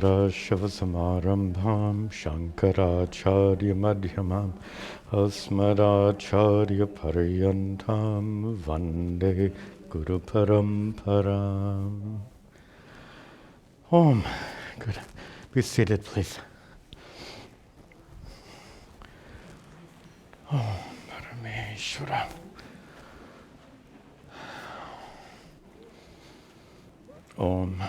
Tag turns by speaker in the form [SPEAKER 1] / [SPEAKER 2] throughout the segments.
[SPEAKER 1] Shivasamarambham Shankaracharya Madhyamam Asmadacharya Paryantam Vande Guru Paramparam. Om. Good. Be seated, please. Om Parameshwara. Om.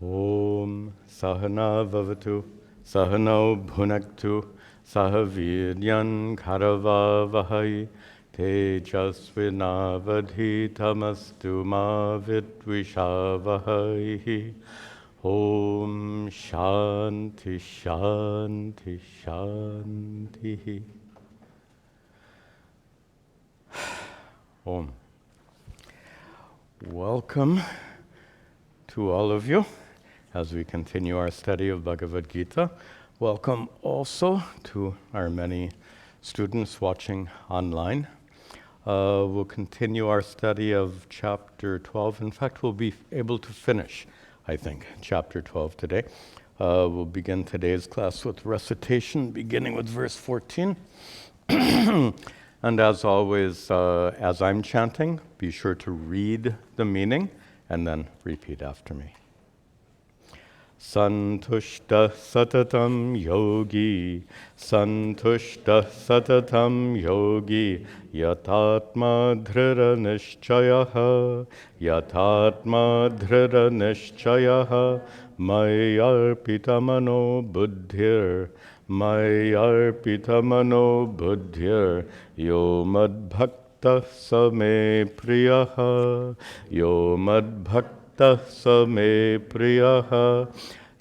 [SPEAKER 1] Om Sahana Vavatu Sahano Bhunaktu Sahaviryan Karavavahai Tejasvinavadhitamastu ma vidvishavahai. Om Shanti Shanti Shanti. Om. Welcome to all of you as we continue our study of Bhagavad Gita. Welcome also to our many students watching online. We'll continue our study of chapter 12. In fact, we'll be able to finish, I think, chapter 12 today. We'll begin today's class with recitation, beginning with verse 14. And as always, as I'm chanting, be sure to read the meaning and then repeat after me. Santushta satatam yogi, santushta satatam yogi, yatatma dhrira nishchayaha, yatatma dhrira nishchayaha, mayarpitamano buddhir, mayarpitamano buddhir, yo madbhakta same priyaha, yo madbhakta same priyaha,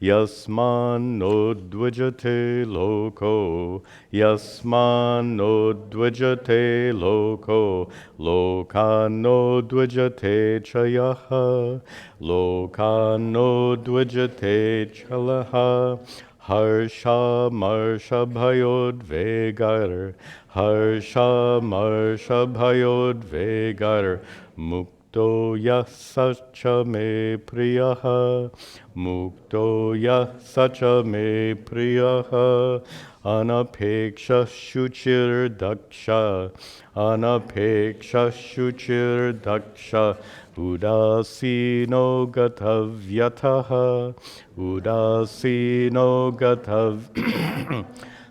[SPEAKER 1] yasman no dvijate loko, yasman no dvijate loko, lokan no dvijate chayaha, lokan no dvijate chalaha, harsha marsha bhayod vegar, harsha marsha bhayod vegar, mukto yasacha me priyaha, mukto yasacha me priyaha, anapeksha shuchir daksha, anapeksha shuchir daksha, udasino gatavyataha, udasino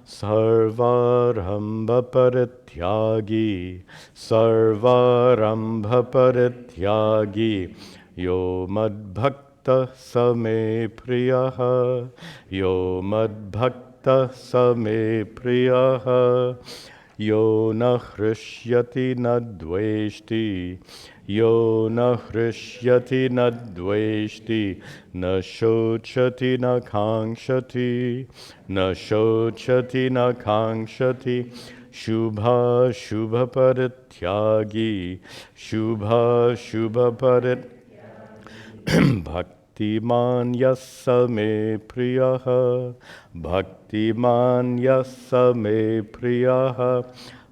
[SPEAKER 1] sarvarambha parityagi, sarvarambha parityagi, yo madbhakta same priyaha, yo madbhakta same priyaha, yo na hrishyati na dveshti, yo na hrishyati na dveshti, na shochati na kangshati, na shochati na kangshati, shubha shubha parityagi, shubha shubha Bhaktiman yassa me priyaha, bhaktiman yassa me priyaha,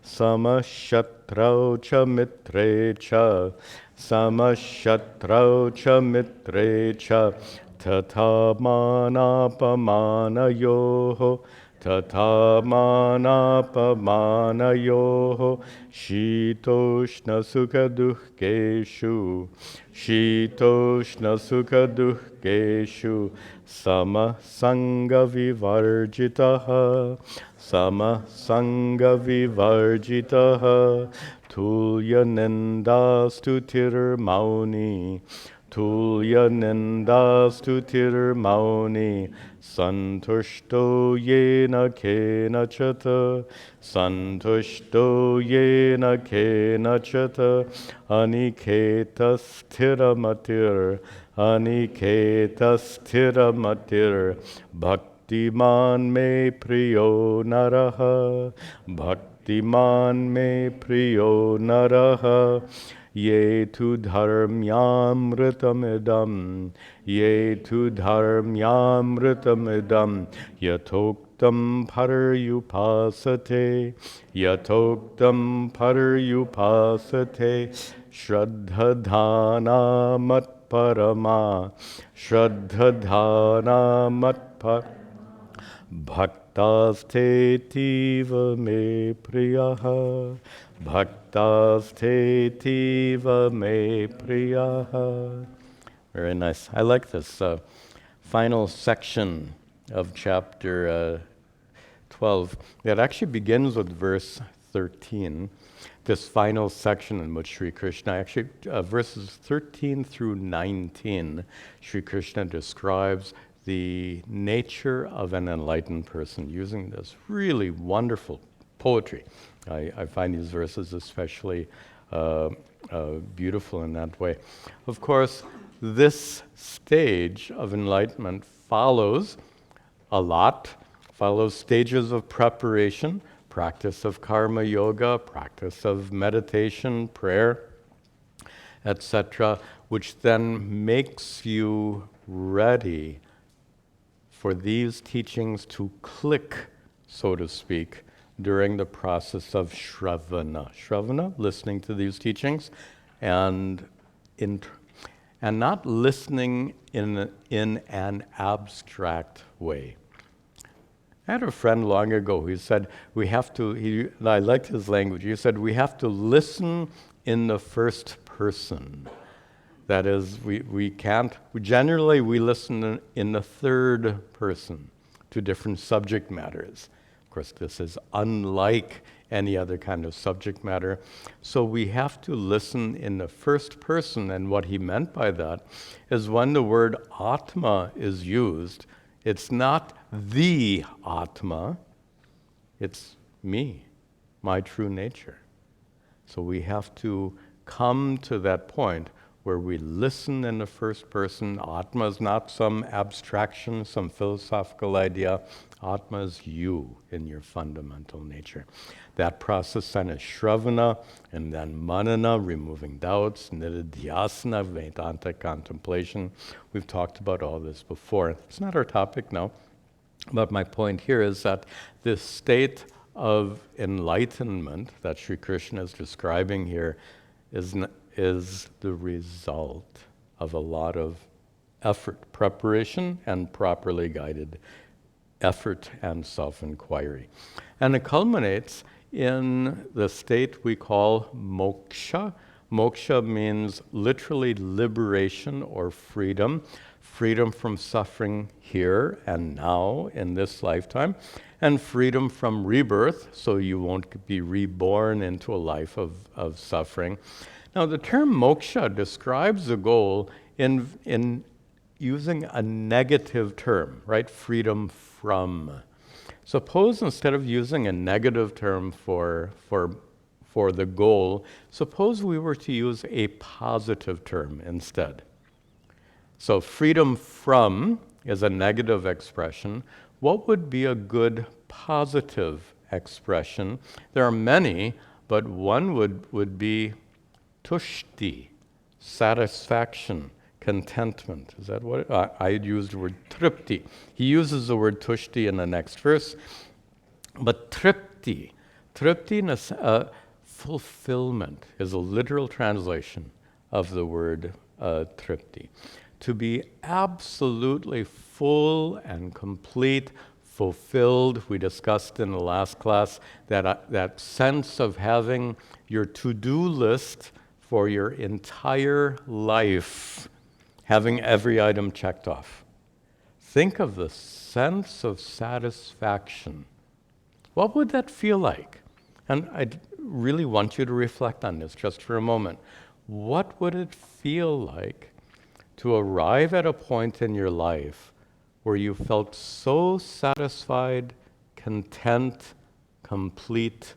[SPEAKER 1] samashatrau cha mitre cha, samashatrau cha mitre cha, tata manapamanayoho, tata manapamanayoho, shitoshna sukha duhkeshu, shitoshna sukha duhkeshu, sama sanga vivarjitaha, sama sanga vivarjitaha, tulya nindastutir mauni, tulya nindastutir mauni, santushto yena kenachata, santushto yena kenachata, aniketa sthiramatir, aniketa sthiramatir, bhakti Bhaktiman me priyo naraha. Bhaktiman me priyo naraha. Ye tu dharmyamritamidam. Ye tu dharmyamritamidam. Yatoktam paryupasate. Yatoktam paryupasate. Shraddhadhana matparama. Shraddhadhana matparama. Bhaktastetiva me priyaha. Bhaktastetiva me priyaha. Very nice. I like this final section of chapter 12. It actually begins with verse 13. This final section in which Sri Krishna, actually verses 13 through 19, Sri Krishna describes the nature of an enlightened person using this really wonderful poetry. I find these verses especially beautiful in that way. Of course, this stage of enlightenment follows stages of preparation, practice of karma yoga, practice of meditation, prayer, etc., which then makes you ready for these teachings to click, so to speak, during the process of shravana. Shravana, listening to these teachings, and not listening in an abstract way. I had a friend long ago who said, I liked his language, he said, we have to listen in the first person. That is, we listen in the third person to different subject matters. Of course, this is unlike any other kind of subject matter. So we have to listen in the first person, and what he meant by that is when the word Atma is used, it's not the Atma, it's me, my true nature. So we have to come to that point where we listen in the first person. Atma is not some abstraction, some philosophical idea. Atma is you in your fundamental nature. That process then is Shravana, and then Manana, removing doubts, Nididhyasana, Vedanta contemplation. We've talked about all this before. It's not our topic now, but my point here is that this state of enlightenment that Sri Krishna is describing here is the result of a lot of effort, preparation, and properly guided effort and self-inquiry. And it culminates in the state we call moksha. Moksha means literally liberation or freedom, freedom from suffering here and now in this lifetime, and freedom from rebirth, so you won't be reborn into a life of suffering. Now, the term moksha describes the goal in using a negative term, right? Freedom from. Suppose instead of using a negative term for the goal, suppose we were to use a positive term instead. So freedom from is a negative expression. What would be a good positive expression? There are many, but one would be tushti, satisfaction, contentment. Is that what I used the word tripti. He uses the word tushti in the next verse. But tripti fulfillment is a literal translation of the word tripti. To be absolutely full and complete, fulfilled. We discussed in the last class that sense of having your to-do list for your entire life, having every item checked off. Think of the sense of satisfaction. What would that feel like? And I really want you to reflect on this just for a moment. What would it feel like to arrive at a point in your life where you felt so satisfied, content, complete,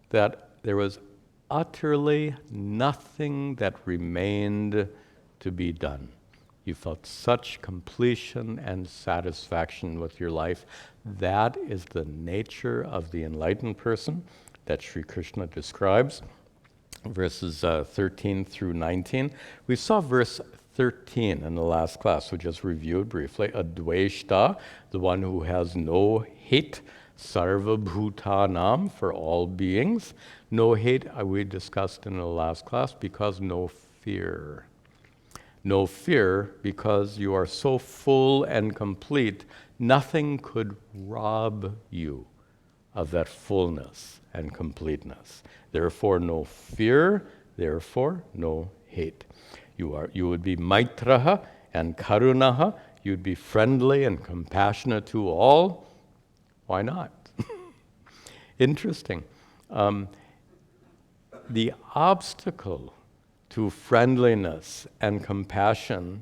[SPEAKER 1] that there was utterly nothing that remained to be done? You felt such completion and satisfaction with your life. That is the nature of the enlightened person that Sri Krishna describes. Verses 13 through 19. We saw verse 13 in the last class, we just reviewed briefly. Advaishta, the one who has no hate, sarva bhutanam, for all beings. No hate, we discussed in the last class, because no fear. No fear, because you are so full and complete, nothing could rob you of that fullness and completeness. Therefore, no fear, therefore, no hate. You would be maitraha and karunaha. You'd be friendly and compassionate to all. Why not? Interesting. The obstacle to friendliness and compassion,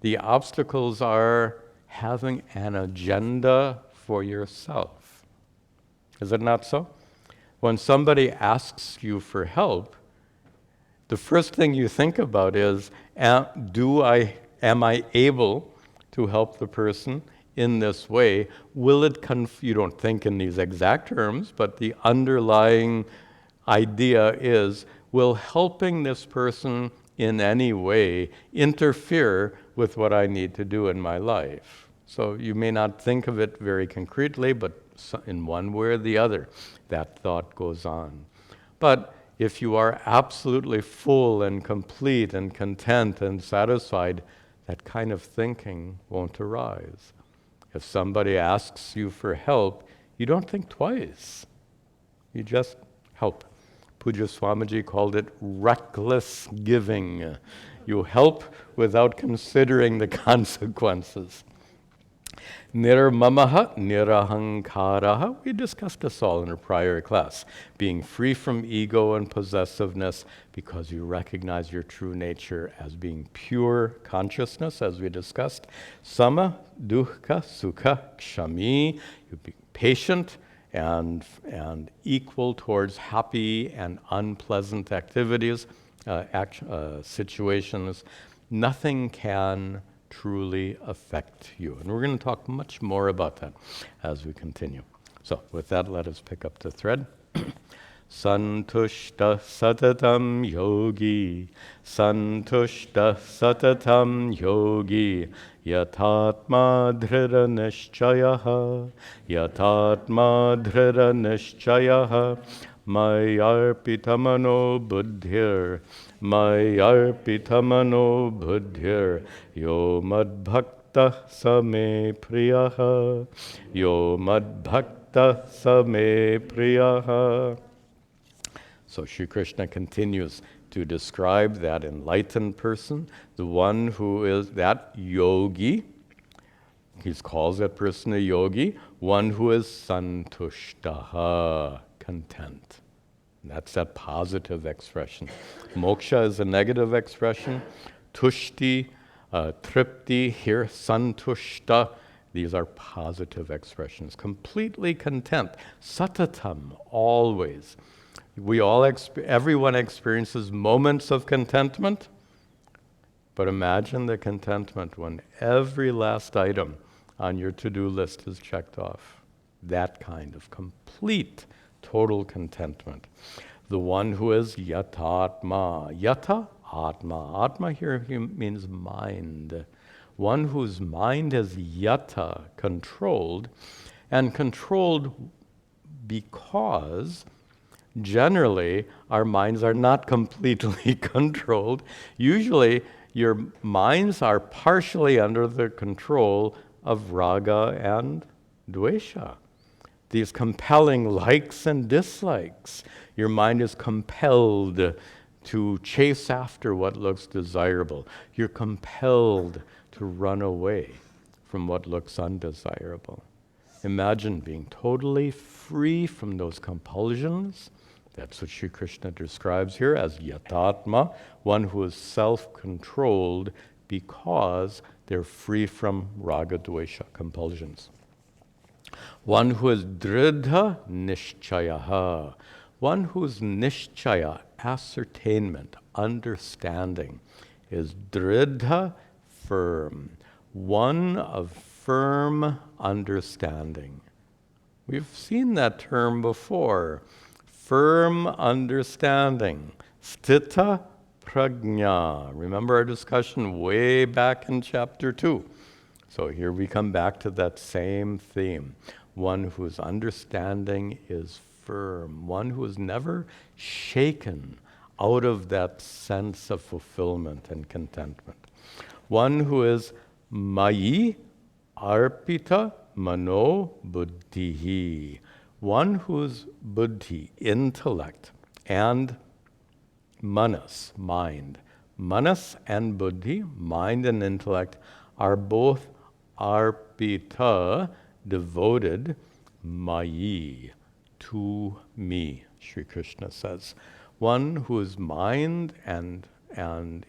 [SPEAKER 1] the obstacles are having an agenda for yourself. Is it not so? When somebody asks you for help, the first thing you think about is, am I able to help the person in this way? Will it you don't think in these exact terms, but the underlying idea is, will helping this person in any way interfere with what I need to do in my life? So you may not think of it very concretely, but in one way or the other, that thought goes on. But if you are absolutely full and complete and content and satisfied, that kind of thinking won't arise. If somebody asks you for help, you don't think twice. You just help. Puja Swamiji called it reckless giving. You help without considering the consequences. Nirmamaha, nirahankaraha. We discussed this all in a prior class. Being free from ego and possessiveness because you recognize your true nature as being pure consciousness, as we discussed. Sama, dukkha, sukha, kshami. You be patient and equal towards happy and unpleasant activities, situations. Nothing can truly affect you. And we're going to talk much more about that as we continue. So with that, let us pick up the thread. Santushta satatam yogi, santushta satatam yogi, yatatma dhrita nishchayaha, yatatma dhrita nishchayaha, mayarpitamano buddhir, mayarpitamano buddhir, yo madbhakta same priyaha, yo madbhakta same priyaha. So Sri Krishna continues to describe that enlightened person, the one who is that yogi. He calls that person a yogi, one who is santushtaha, content. And that's that positive expression. Moksha is a negative expression. Tushti, tripti, here santushta. These are positive expressions. Completely content. Satatam, always. Everyone experiences moments of contentment, but imagine the contentment when every last item on your to-do list is checked off. That kind of complete, total contentment. The one who is yatatma. Yata, atma. Atma here means mind. One whose mind is yata, controlled, and controlled because generally, our minds are not completely controlled. Usually, your minds are partially under the control of raga and dvesha. These compelling likes and dislikes. Your mind is compelled to chase after what looks desirable. You're compelled to run away from what looks undesirable. Imagine being totally free from those compulsions. That's what Sri Krishna describes here as yatatma, one who is self-controlled because they're free from raga, dvesha, compulsions. One who is dridha nishchayaha, one whose nishchaya, ascertainment, understanding, is dridha, firm, one of firm understanding. We've seen that term before. Firm understanding. Sthita prajna. Remember our discussion way back in chapter 2. So here we come back to that same theme. One whose understanding is firm. One who is never shaken out of that sense of fulfillment and contentment. One who is mayi arpita mano buddhihi. One whose buddhi, intellect, and manas, mind. Manas and buddhi, mind and intellect, are both arpita, devoted, mayi, to me, Sri Krishna says. One whose mind and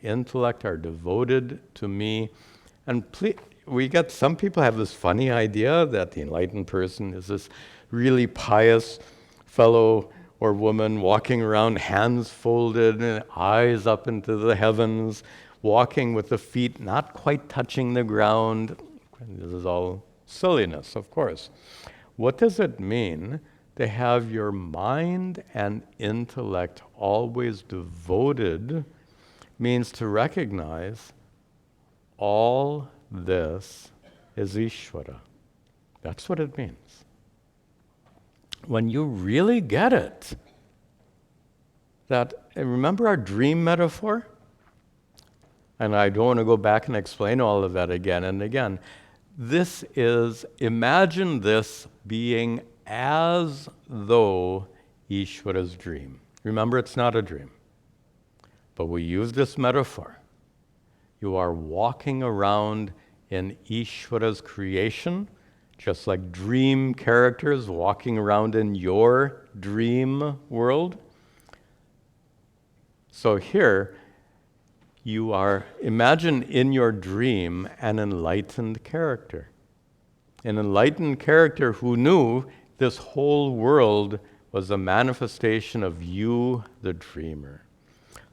[SPEAKER 1] intellect are devoted to me. And some people have this funny idea that the enlightened person is this really pious fellow or woman walking around hands folded and eyes up into the heavens, walking with the feet not quite touching the ground. This is all silliness, of course. What does it mean to have your mind and intellect always devoted? Means to recognize all this is Ishvara. That's what it means. When you really get it, remember our dream metaphor? And I don't want to go back and explain all of that again and again. Imagine this being as though Ishvara's dream. Remember, it's not a dream. But we use this metaphor. You are walking around in Ishvara's creation, just like dream characters walking around in your dream world. So here, imagine in your dream an enlightened character. An enlightened character who knew this whole world was a manifestation of you, the dreamer.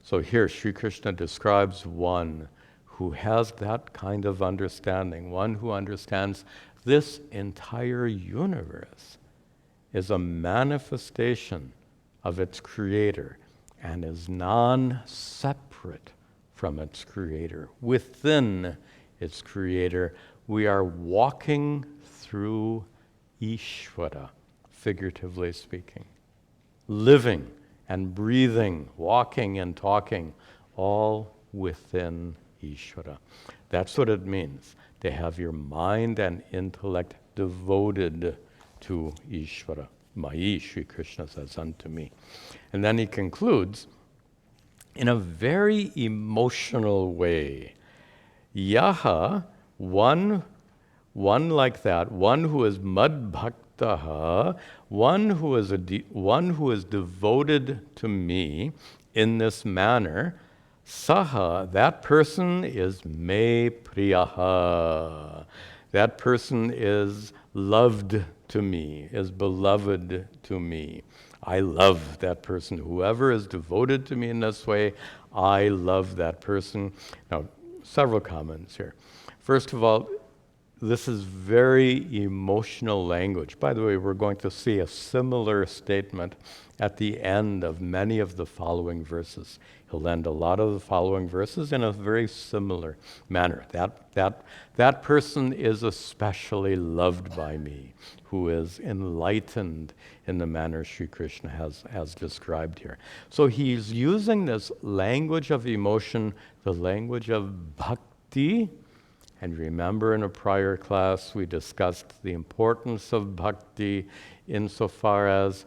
[SPEAKER 1] So here, Sri Krishna describes one who has that kind of understanding, one who understands this entire universe is a manifestation of its creator and is non-separate from its creator. Within its creator, we are walking through Ishvara, figuratively speaking. Living and breathing, walking and talking, all within Ishvara. That's what it means to have your mind and intellect devoted to Ishvara. Mayi, Sri Krishna says, unto me. And then he concludes in a very emotional way. Yaha, one like that, one who is mad bhaktaha, one who is devoted to me in this manner, saha, that person is me priyaha. That person is loved to me, is beloved to me. I love that person. Whoever is devoted to me in this way, I love that person. Now, several comments here. First of all, this is very emotional language. By the way, we're going to see a similar statement at the end of many of the following verses. He'll end a lot of the following verses in a very similar manner. That person is especially loved by me, who is enlightened in the manner Sri Krishna has described here. So he's using this language of emotion, the language of bhakti. And remember, in a prior class, we discussed the importance of bhakti insofar as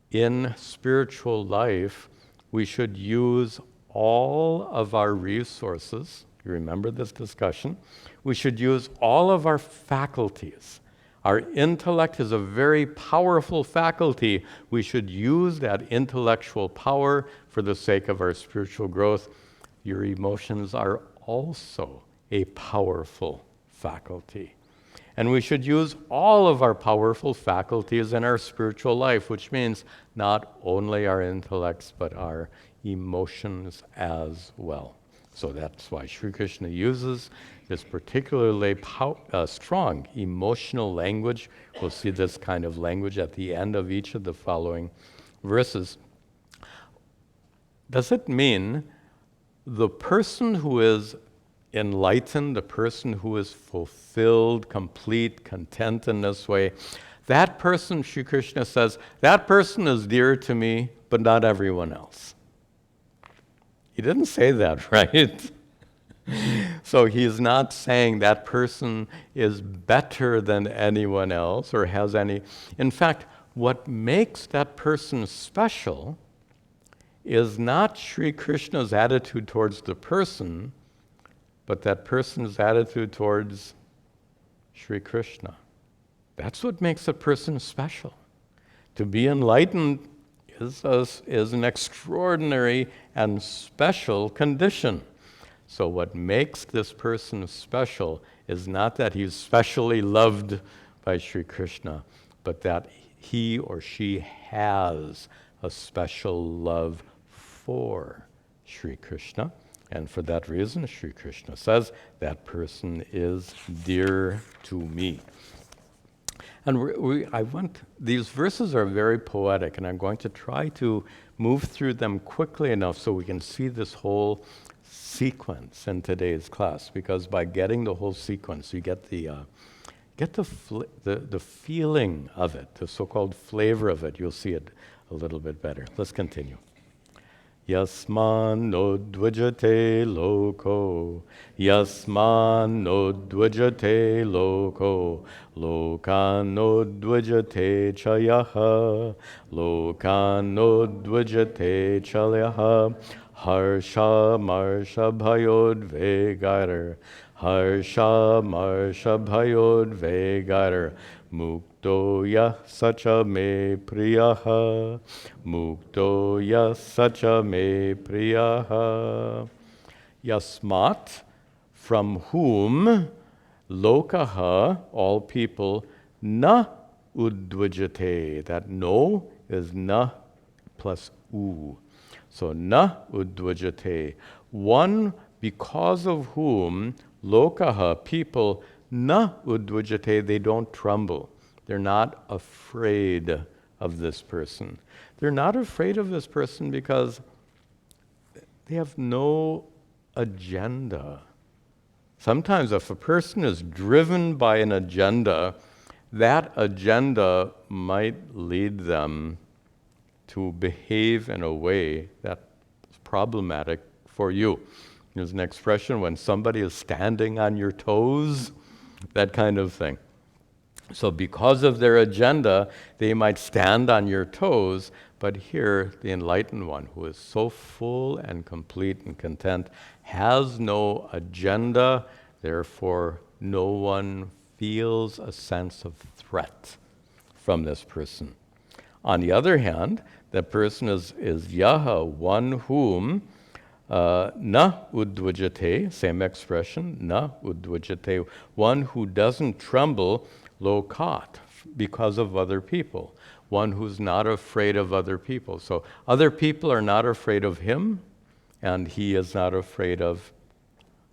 [SPEAKER 1] in spiritual life, we should use all of our resources. You remember this discussion? We should use all of our faculties. Our intellect is a very powerful faculty. We should use that intellectual power for the sake of our spiritual growth. Your emotions are also a powerful faculty. And we should use all of our powerful faculties in our spiritual life, which means not only our intellects, but our emotions as well. So that's why Sri Krishna uses this particularly strong emotional language. We'll see this kind of language at the end of each of the following verses. Does it mean the person who is enlightened, the person who is fulfilled, complete, content in this way, that person, Sri Krishna says, that person is dear to me, but not everyone else? He didn't say that, right? So he's not saying that person is better than anyone else or has any. In fact, what makes that person special is not Sri Krishna's attitude towards the person, but that person's attitude towards Sri Krishna. That's what makes a person special. To be enlightened is an extraordinary and special condition. So what makes this person special is not that he's specially loved by Sri Krishna, but that he or she has a special love for Sri Krishna. And for that reason, Sri Krishna says, that person is dear to me. And these verses are very poetic, and I'm going to try to move through them quickly enough so we can see this whole sequence in today's class. Because by getting the whole sequence, you get the feeling of it, the so-called flavor of it. You'll see it a little bit better. Let's continue. Yasman no dvijate loko, yasman no dvijate loko, lokan no dvijate chayaha, lokan no dvijate chayaha, harsha marsha bhayod vegair, harsha marsha bhayod vegair, mukto yah sacha me priyaha, mukto yah sacha me priyaha. Yasmat, from whom, lokaha, all people, na udvijate, that no is na plus u. So na udvijate, one because of whom, lokaha, people, na udvijate, they don't tremble. They're not afraid of this person. They're not afraid of this person because they have no agenda. Sometimes if a person is driven by an agenda, that agenda might lead them to behave in a way that's problematic for you. There's an expression, when somebody is standing on your toes, that kind of thing. So because of their agenda, they might stand on your toes, but here, the enlightened one, who is so full and complete and content, has no agenda, therefore no one feels a sense of threat from this person. On the other hand, the person is yaha, one whom na udvijate, same expression, na udvijate, one who doesn't tremble lokat, because of other people, one who's not afraid of other people. So other people are not afraid of him, and he is not afraid of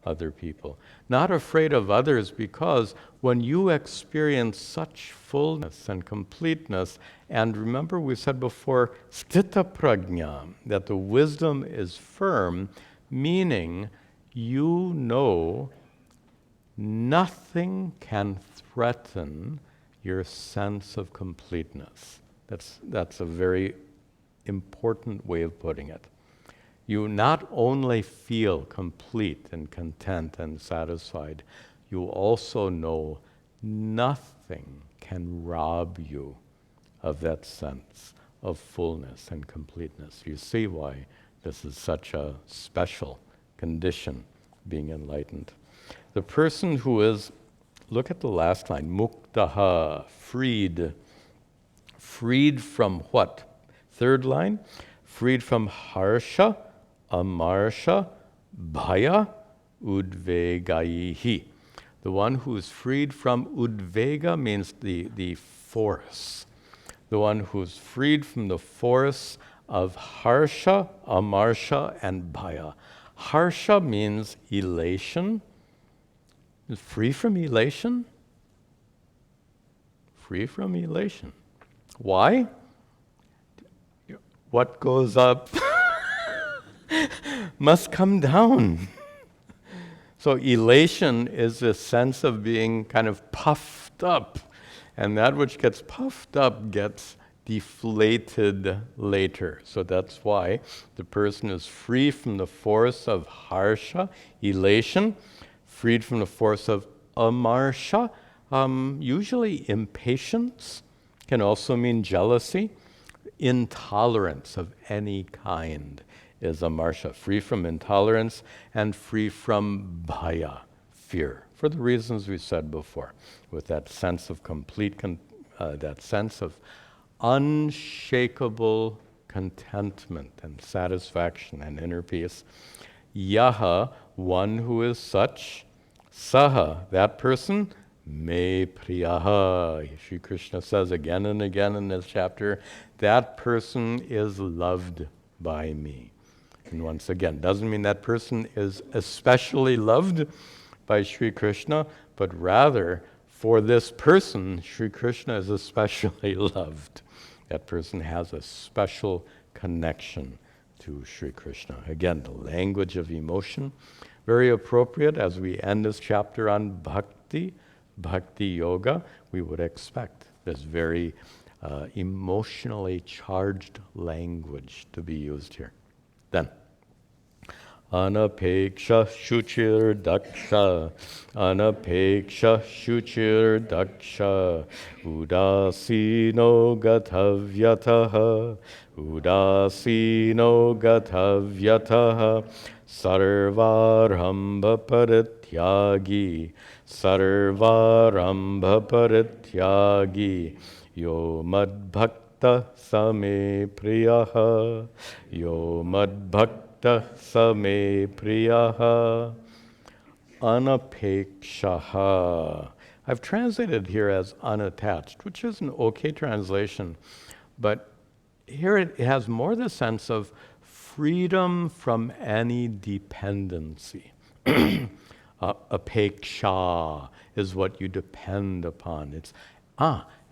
[SPEAKER 1] other people. Not afraid of others because when you experience such fullness and completeness, and remember we said before, sthita prajna, that the wisdom is firm, meaning you know nothing can threaten your sense of completeness. That's a very important way of putting it. You not only feel complete and content and satisfied, you also know nothing can rob you of that sense of fullness and completeness. You see why this is such a special condition, being enlightened. The person who is, look at the last line, muktaha, freed. Freed from what? Third line, freed from harsha, amarsha, bhaya, udvegaihi. The one who is freed from udvega means the force. The one who's freed from the force of harsha, amarsha, and bhaya. Harsha means elation. Free from elation? Free from elation. Why? What goes up must come down. So elation is a sense of being kind of puffed up. And that which gets puffed up gets deflated later. So that's why the person is free from the force of harsha, elation, freed from the force of amarsha, usually impatience, can also mean jealousy. Intolerance of any kind is amarsha, free from intolerance and free from bhaya, fear, for the reasons we said before, with that sense of that sense of unshakable contentment and satisfaction and inner peace. Yaha, one who is such, saha, that person, me priyaha. Sri Krishna says again and again in this chapter, that person is loved by me. And once again, doesn't mean that person is especially loved by Sri Krishna, but rather for this person, Sri Krishna is especially loved. That person has a special connection to Sri Krishna. Again, the language of emotion, very appropriate as we end this chapter on bhakti, bhakti yoga. We would expect this very emotionally charged language to be used here. Then, anapeksha shuchir daksha, anapeksha shuchir daksha, udasino gatavyataha, udasino gatavyataha, sarvarambha parityagi, sarvarambha parityagi, yo madbhakta same priyaha, yo madbhakta same priyaha, anapekshaha. I've translated here as unattached, which is an okay translation, but here it has more the sense of freedom from any dependency. Apeksha is what you depend upon. It's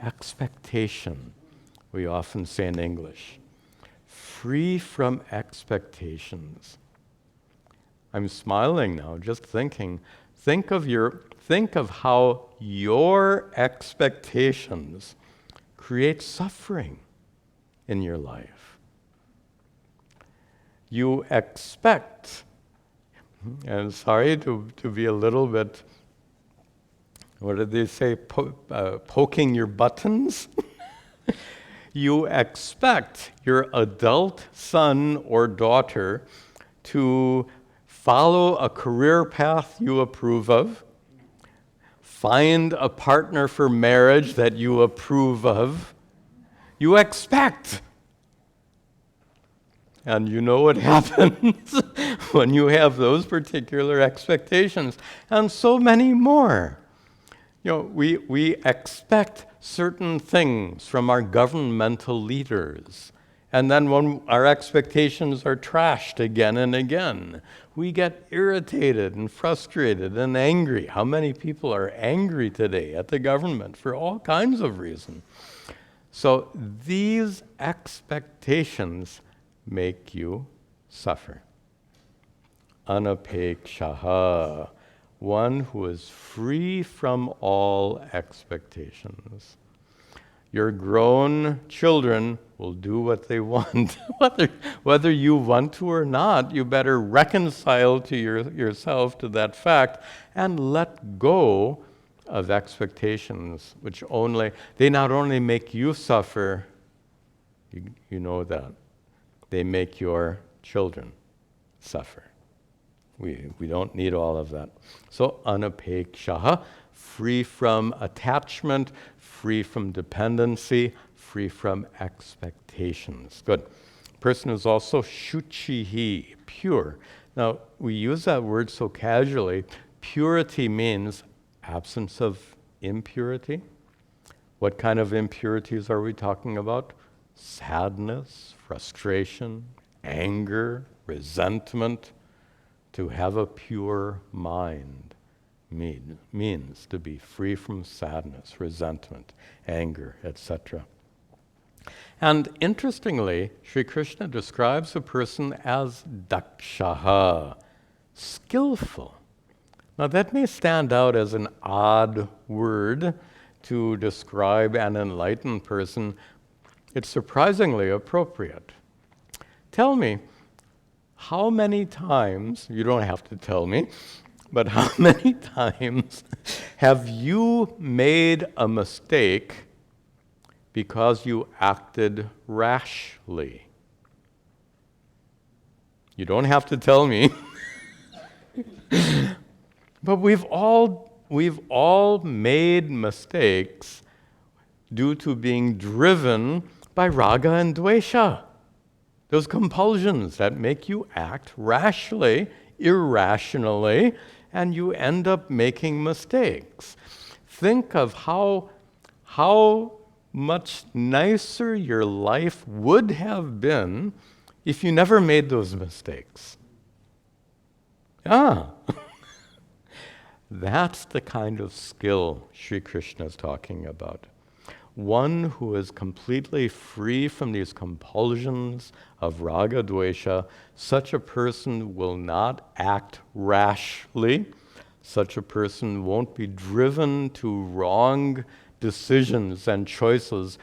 [SPEAKER 1] expectation, we often say in English. Free from expectations. I'm smiling now, just thinking. Think of how your expectations create suffering in your life. You expect, and sorry to be a little bit, what did they say, poking your buttons? You expect your adult son or daughter to follow a career path you approve of, find a partner for marriage that you approve of. You expect. And you know what happens when you have those particular expectations, and so many more. You know, we expect certain things from our governmental leaders, and then when our expectations are trashed again and again, we get irritated and frustrated and angry. How many people are angry today at the government for all kinds of reasons? So these expectations make you suffer. Anapekshaha, one who is free from all expectations. Your grown children will do what they want. Whether you want to or not, you better reconcile to yourself to that fact and let go of expectations, which they not only make you suffer, you know that, they make your children suffer. We don't need all of that. So anapekshaha, free from attachment, free from dependency, free from expectations. Good. Person is also shuchihi, pure. Now, we use that word so casually. Purity means absence of impurity. What kind of impurities are we talking about? Sadness, frustration, anger, resentment. To have a pure mind means to be free from sadness, resentment, anger, etc. And interestingly, Sri Krishna describes a person as dakshaha, skillful. Now that may stand out as an odd word to describe an enlightened person. It's surprisingly appropriate. Tell me, how many times, you don't have to tell me, but how many times have you made a mistake because you acted rashly? You don't have to tell me. But we've all made mistakes due to being driven by raga and dvesha. Those compulsions that make you act rashly, irrationally, and you end up making mistakes. Think of how much nicer your life would have been if you never made those mistakes. That's the kind of skill Sri Krishna is talking about. One who is completely free from these compulsions of raga dvesha. Such a person will not act rashly. Such a person won't be driven to wrong decisions and choices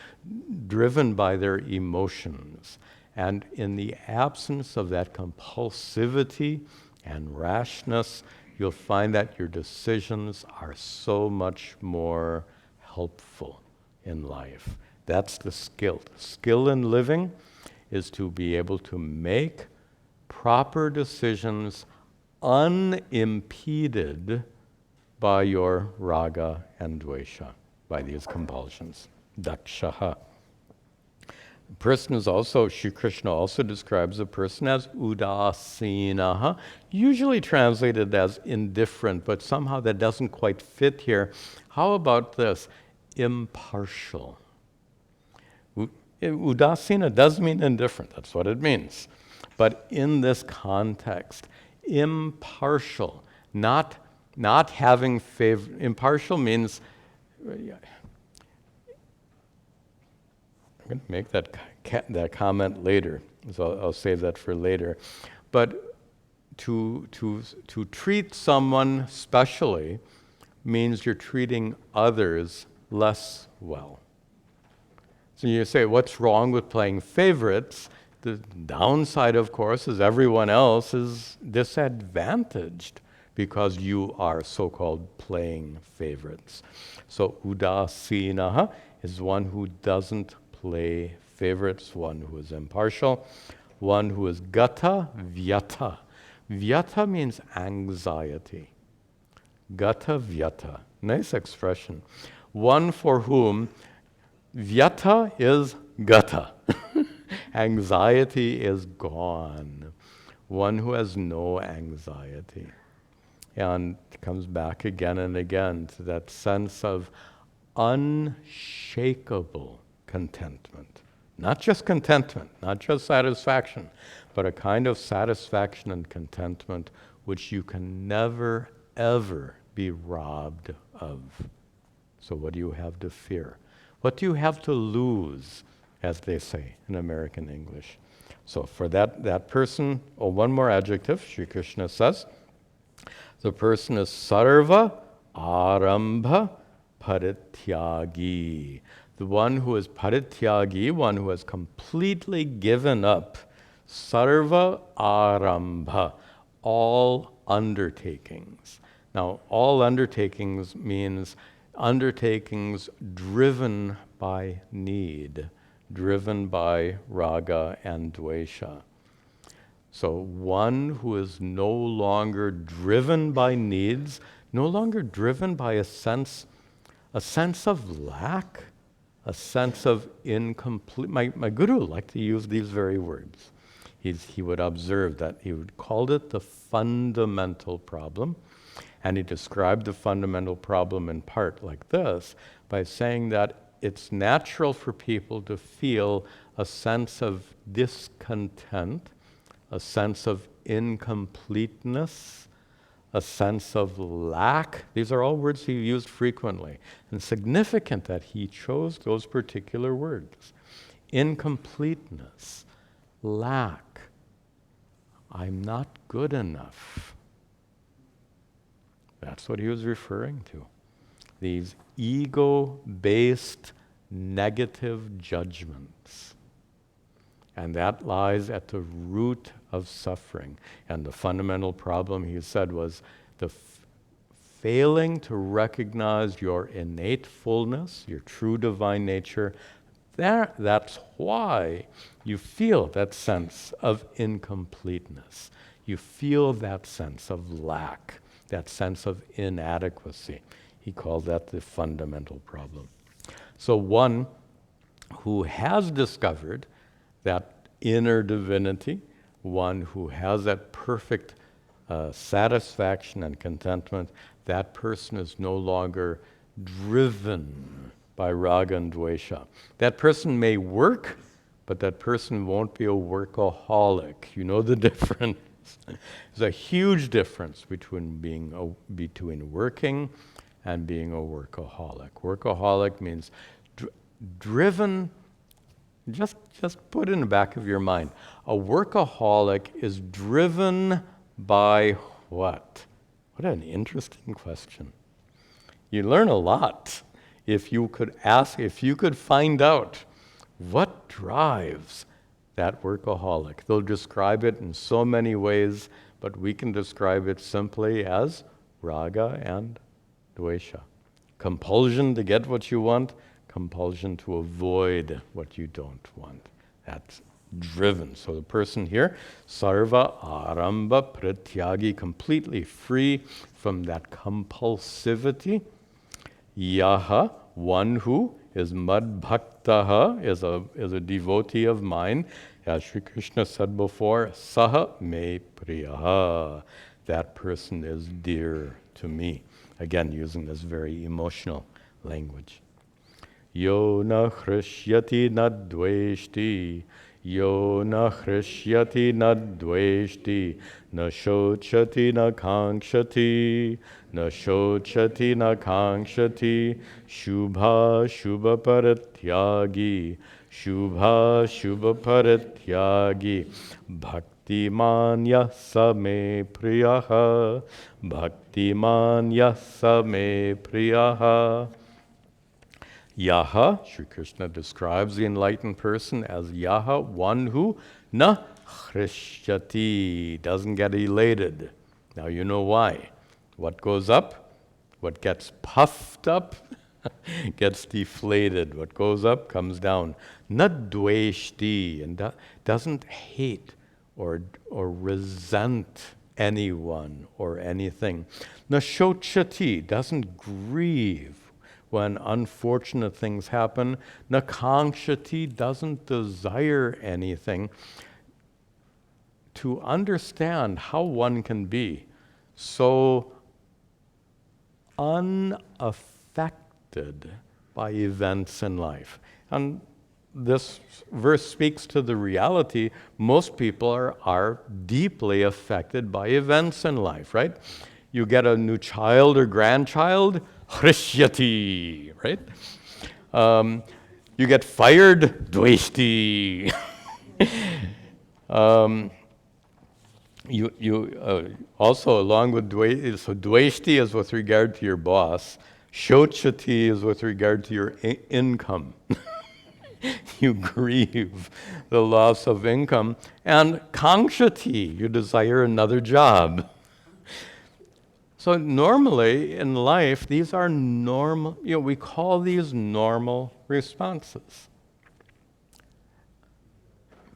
[SPEAKER 1] driven by their emotions. And in the absence of that compulsivity and rashness, you'll find that your decisions are so much more helpful in life. That's the skill. Skill in living is to be able to make proper decisions unimpeded by your raga and dvesha, by these compulsions. Dakshaha. The person is also, Sri Krishna also describes a person as udasinaha, usually translated as indifferent, but somehow that doesn't quite fit here. How about this? Impartial. Udasina does mean indifferent, that's what it means. But in this context, impartial, not having favor. Impartial means, I'm going to make that comment later, so I'll save that for later. But to treat someone specially means you're treating others less well. So you say, what's wrong with playing favorites? The downside, of course, is everyone else is disadvantaged because you are so-called playing favorites. So udasinaha is one who doesn't play favorites, one who is impartial, one who is gata vyata. Vyata means anxiety. Gata vyata. Nice expression. One for whom vyata is gata. Anxiety is gone. One who has no anxiety. And it comes back again and again to that sense of unshakable contentment. Not just contentment, not just satisfaction, but a kind of satisfaction and contentment which you can never, ever be robbed of. So what do you have to fear? What do you have to lose, as they say in American English? So for that person, one more adjective, Sri Krishna says, the person is sarva arambha parityagi. The one who is parityagi, one who has completely given up, sarva arambha, all undertakings. Now, all undertakings means undertakings driven by need, driven by raga and dvesha. So one who is no longer driven by needs, no longer driven by a sense of lack, a sense of incomplete. My guru liked to use these very words. He would observe that, he would call it the fundamental problem. And he described the fundamental problem in part like this, by saying that it's natural for people to feel a sense of discontent, a sense of incompleteness, a sense of lack. These are all words he used frequently. And significant that he chose those particular words. Incompleteness, lack. I'm not good enough. That's what he was referring to. These ego-based negative judgments. And that lies at the root of suffering. And the fundamental problem, he said, was the failing to recognize your innate fullness, your true divine nature. That's why you feel that sense of incompleteness. You feel that sense of lack, that sense of inadequacy. He called that the fundamental problem. So one who has discovered that inner divinity, one who has that perfect satisfaction and contentment, that person is no longer driven by raga and dvesha. That person may work, but that person won't be a workaholic. You know the difference. There's a huge difference between working and being a workaholic. Workaholic means driven. Just put in the back of your mind. A workaholic is driven by what? What an interesting question. You learn a lot if you could find out what drives that workaholic. They'll describe it in so many ways, but we can describe it simply as raga and dvesha. Compulsion to get what you want, compulsion to avoid what you don't want. That's driven. So the person here, sarva aramba pratyagi, completely free from that compulsivity. Yaha, one who is mad bhaktaha, is a devotee of mine. As Sri Krishna said before, saha me priyaha. That person is dear to me. Again, using this very emotional language. Yo na hrishyati na dveshti, yo na hrishyati na dveshti, na shochati na kankshati, na shochati na kankshati, shubha shubha paratyagi, shubha shubha paratyagi, bhaktimanya same priyaha, bhaktimanya same priyaha. Yaha, Sri Krishna describes the enlightened person as Yaha, one who na hrishyati, doesn't get elated. Now you know why. What goes up, what gets puffed up, gets deflated. What goes up comes down. Na dveshti, and doesn't hate or resent anyone or anything. Na shochati, doesn't grieve when unfortunate things happen. Na kankshati, doesn't desire anything. To understand how one can be so unaffected by events in life. And this verse speaks to the reality most people are deeply affected by events in life, right? You get a new child or grandchild, hrishyati, right? You get fired, dveshti. Also, along with dveshti, so dveshti is with regard to your boss, shochati is with regard to your income. You grieve the loss of income, and kankshati, you desire another job. So normally in life, these are normal, we call these normal responses.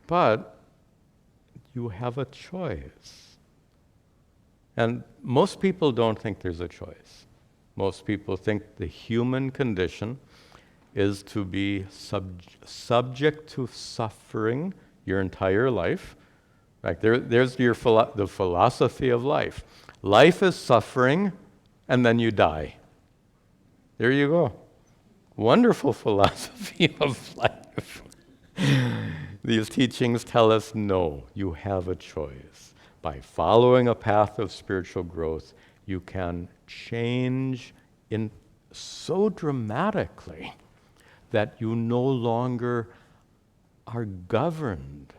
[SPEAKER 1] But you have a choice. And most people don't think there's a choice. Most people think the human condition is to be subject to suffering your entire life. Like there's the philosophy of life. Life is suffering, and then you die. There you go. Wonderful philosophy of life. These teachings tell us, no, you have a choice. by following a path of spiritual growth, you can change in so dramatically that you no longer are governed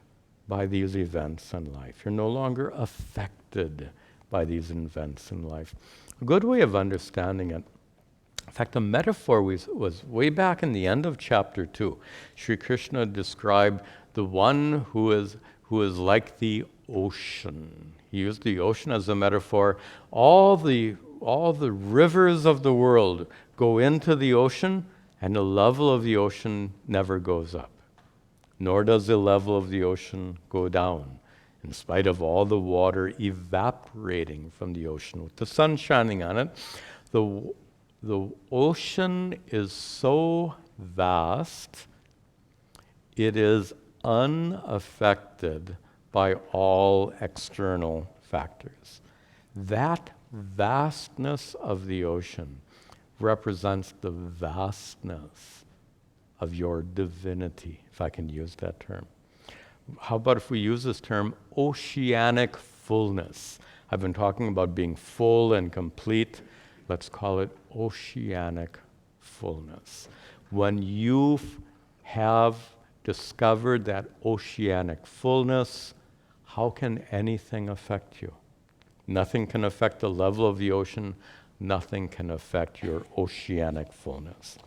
[SPEAKER 1] by these events in life. You're no longer affected by these events in life. A good way of understanding it, in fact, the metaphor was way back in the end of chapter 2. Sri Krishna described the one who is like the ocean. He used the ocean as a metaphor. All the rivers of the world go into the ocean, and the level of the ocean never goes up, nor does the level of the ocean go down, in spite of all the water evaporating from the ocean. With the sun shining on it, the ocean is so vast, it is unaffected by all external factors. That vastness of the ocean represents the vastness of your divinity, if I can use that term. How about if we use this term, oceanic fullness? I've been talking about being full and complete. Let's call it oceanic fullness. When you have discovered that oceanic fullness, how can anything affect you? Nothing can affect the level of the ocean. Nothing can affect your oceanic fullness.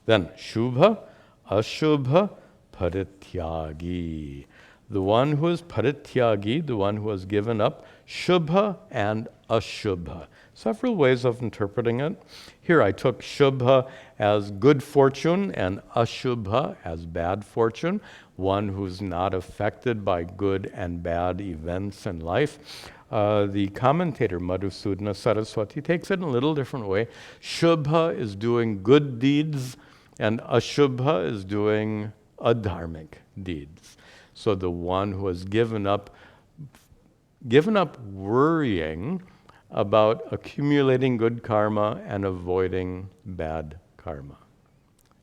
[SPEAKER 1] Then, Shubha, Ashubha, Parityagi. The one who is Parityagi, the one who has given up, Shubha and Ashubha. Several ways of interpreting it. Here I took Shubha as good fortune and Ashubha as bad fortune, one who's not affected by good and bad events in life. The commentator Madhusudana Saraswati takes it in a little different way. Shubha is doing good deeds and Ashubha is doing adharmic deeds. So the one who has given up worrying about accumulating good karma and avoiding bad karma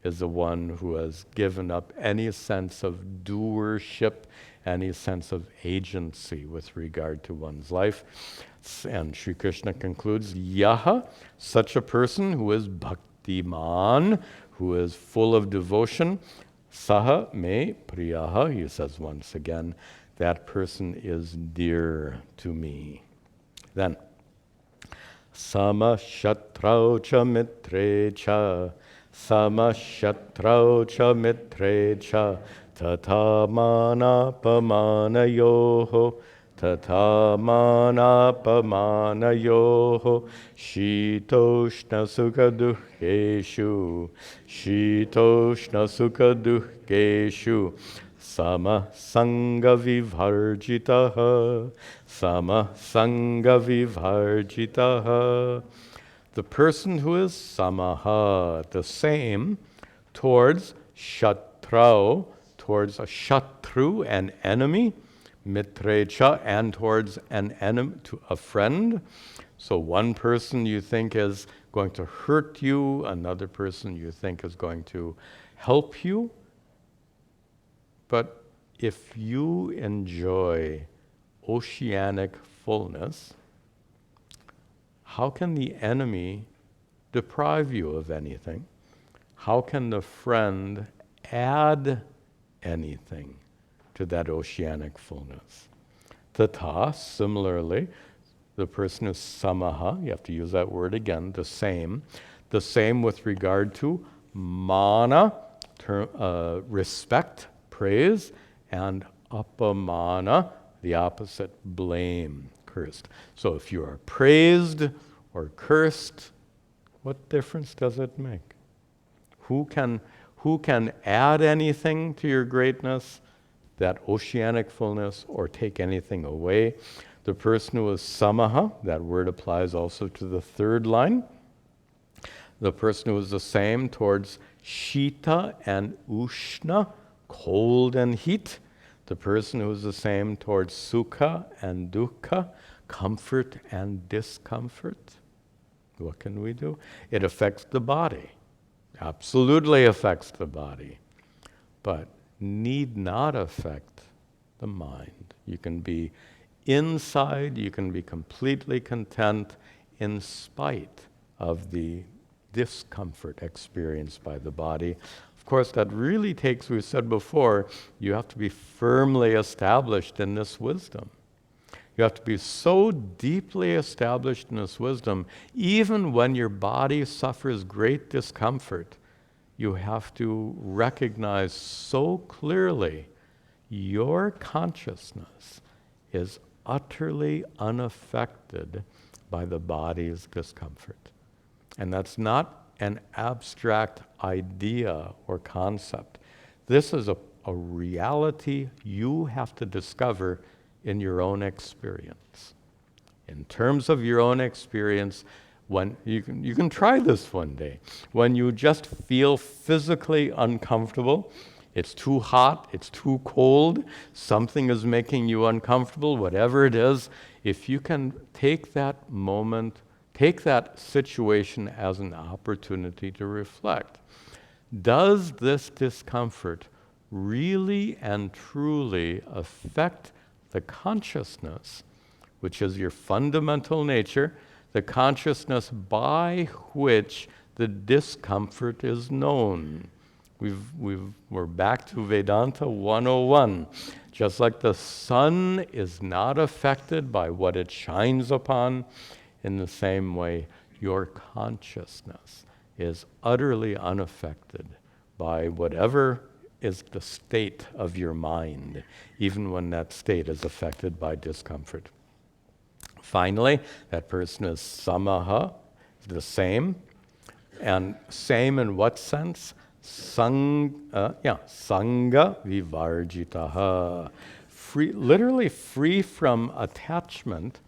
[SPEAKER 1] is the one who has given up any sense of doership, any sense of agency with regard to one's life. And Sri Krishna concludes, Yaha, such a person who is bhaktiman, who is full of devotion, Saha me priyaha, he says once again, that person is dear to me. Then, Sama shatrau cha mitre cha, Sama shatrau cha mitre cha, Tata mana pamana yoho, Tata mana pamana yoho, Shitoshna sukha dukheshu, Shitoshna sukha dukheshu, Sama sangha vivarjitaha, Sama sangha vivarjitaha. The person who is samaha, the same, towards shatrau, towards a shatru, an enemy, mitrecha, and towards an enemy, to a friend. So one person you think is going to hurt you, another person you think is going to help you. But if you enjoy oceanic fullness, how can the enemy deprive you of anything? How can the friend add anything to that oceanic fullness? Tata, similarly, the person is samaha, you have to use that word again, the same with regard to mana, respect, praise, and apamana, the opposite, blame, cursed. So if you are praised or cursed, what difference does it make? Who can add anything to your greatness, that oceanic fullness, or take anything away? The person who is samaha, that word applies also to the third line. The person who is the same towards shita and ushna, cold and heat. The person who is the same towards sukha and dukkha, comfort and discomfort. What can we do? It affects the body. Absolutely affects the body, but need not affect the mind. You can be inside you can be completely content in spite of the discomfort experienced by the body. Of course, that really takes, we said before, you have to be firmly established in this wisdom. You have to be so deeply established in this wisdom, even when your body suffers great discomfort, you have to recognize so clearly your consciousness is utterly unaffected by the body's discomfort. And that's not an abstract idea or concept. This is a reality you have to discover in your own experience. In terms of your own experience, when you can try this one day. When you just feel physically uncomfortable, it's too hot, it's too cold, something is making you uncomfortable, whatever it is, if you can take that moment, take that situation as an opportunity to reflect. Does this discomfort really and truly affect the consciousness, which is your fundamental nature, the consciousness by which the discomfort is known? We're back to Vedanta 101. Just like the sun is not affected by what it shines upon, in the same way, your consciousness is utterly unaffected by whatever is the state of your mind, even when that state is affected by discomfort. Finally, that person is samaha, the same. And same in what sense? Sangha vivarjitaha. Literally free from attachment,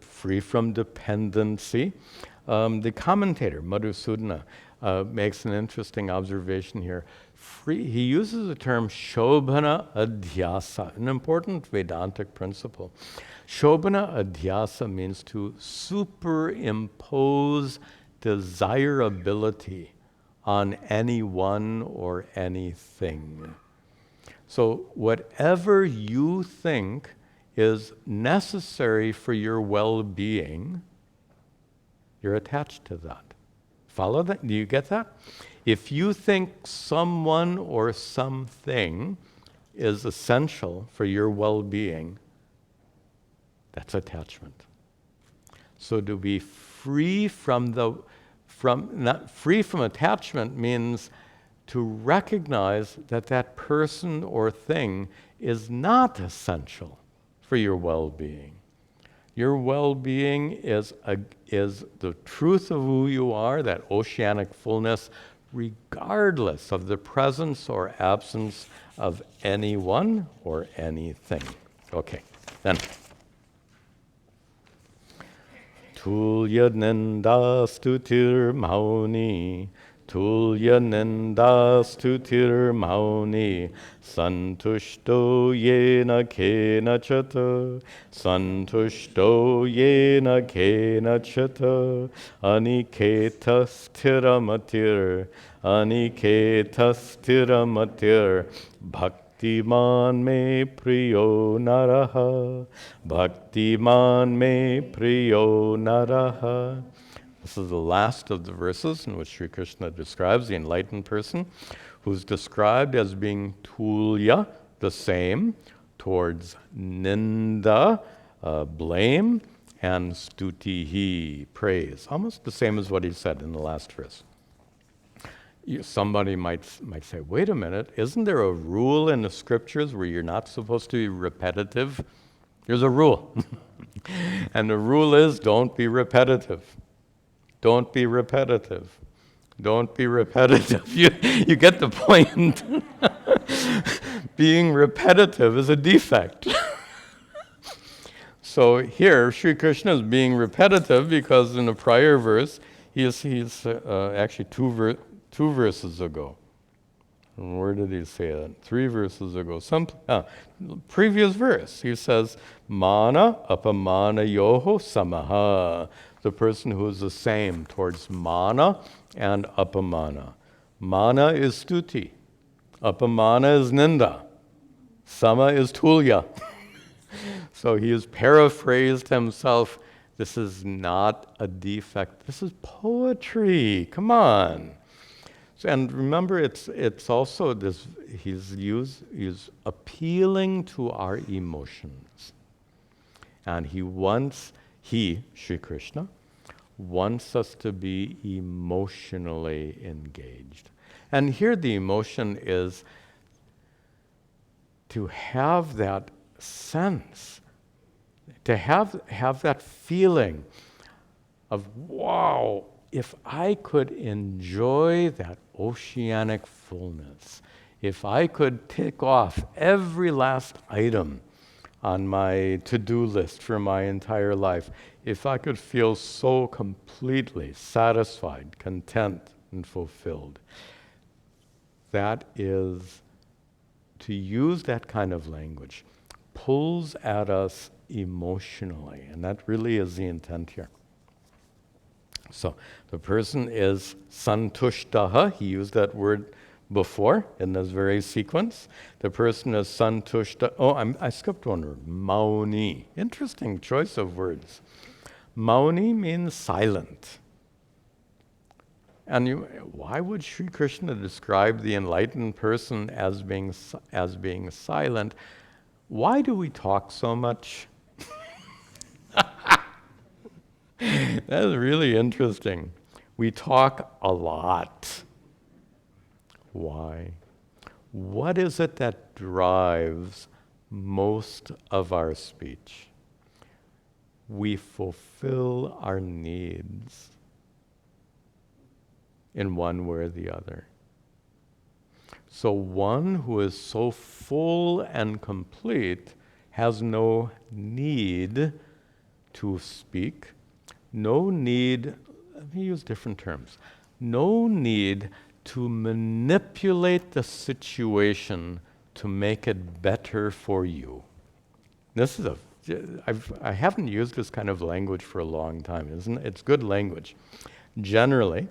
[SPEAKER 1] free from dependency. The commentator, Madhusudana, makes an interesting observation here. He uses the term shobhana adhyasa, an important Vedantic principle. Shobhana adhyasa means to superimpose desirability on anyone or anything. So whatever you think is necessary for your well-being, you're attached to that. Follow that? Do you get that? If you think someone or something is essential for your well-being, that's attachment. So to be free from attachment means to recognize that that person or thing is not essential for your well-being. Your well-being is the truth of who you are, that oceanic fullness, regardless of the presence or absence of anyone or anything. Okay, then. Tulya nindastutir mauni, tulya nindastutir mauni, santushto yena kena chata, santushto yena kena chata, aniketas tiramatir, aniketas tiramatir, Bhaktiman me priyo naraha, Bhaktiman me priyo naraha. This is the last of the verses in which Sri Krishna describes the enlightened person, who's described as being tulya, the same, towards ninda, blame, and stutihi, praise. Almost the same as what he said in the last verse. Somebody might say, wait a minute, isn't there a rule in the scriptures where you're not supposed to be repetitive? There's a rule. And the rule is, don't be repetitive. Don't be repetitive. Don't be repetitive. You get the point. Being repetitive is a defect. So here, Sri Krishna is being repetitive because in the prior verse, he's actually two verses ago. Where did he say that? 3 verses ago. Previous verse, he says, mana apamana yoho samaha. The person who is the same towards mana and apamana. Mana is stuti. Apamana is ninda. Sama is tulya. So he has paraphrased himself. This is not a defect. This is poetry. Come on. And remember, it's also this. He's appealing to our emotions, and Sri Krishna, wants us to be emotionally engaged. And here the emotion is to have that sense, to have that feeling of, wow, if I could enjoy that oceanic fullness, if I could tick off every last item on my to-do list for my entire life, if I could feel so completely satisfied, content, and fulfilled, that is, to use that kind of language, pulls at us emotionally, and that really is the intent here. So the person is santushtaha. He used that word before in this very sequence. The person is santushta. Oh, I skipped one word. Mauni. Interesting choice of words. Mauni means silent. And why would Sri Krishna describe the enlightened person as being silent? Why do we talk so much? That is really interesting. We talk a lot. Why? What is it that drives most of our speech? We fulfill our needs in one way or the other. So one who is so full and complete has no need to speak, no need, let me use different terms, no need to manipulate the situation to make it better for you. This is I haven't used this kind of language for a long time, isn't it? It's good language. Generally,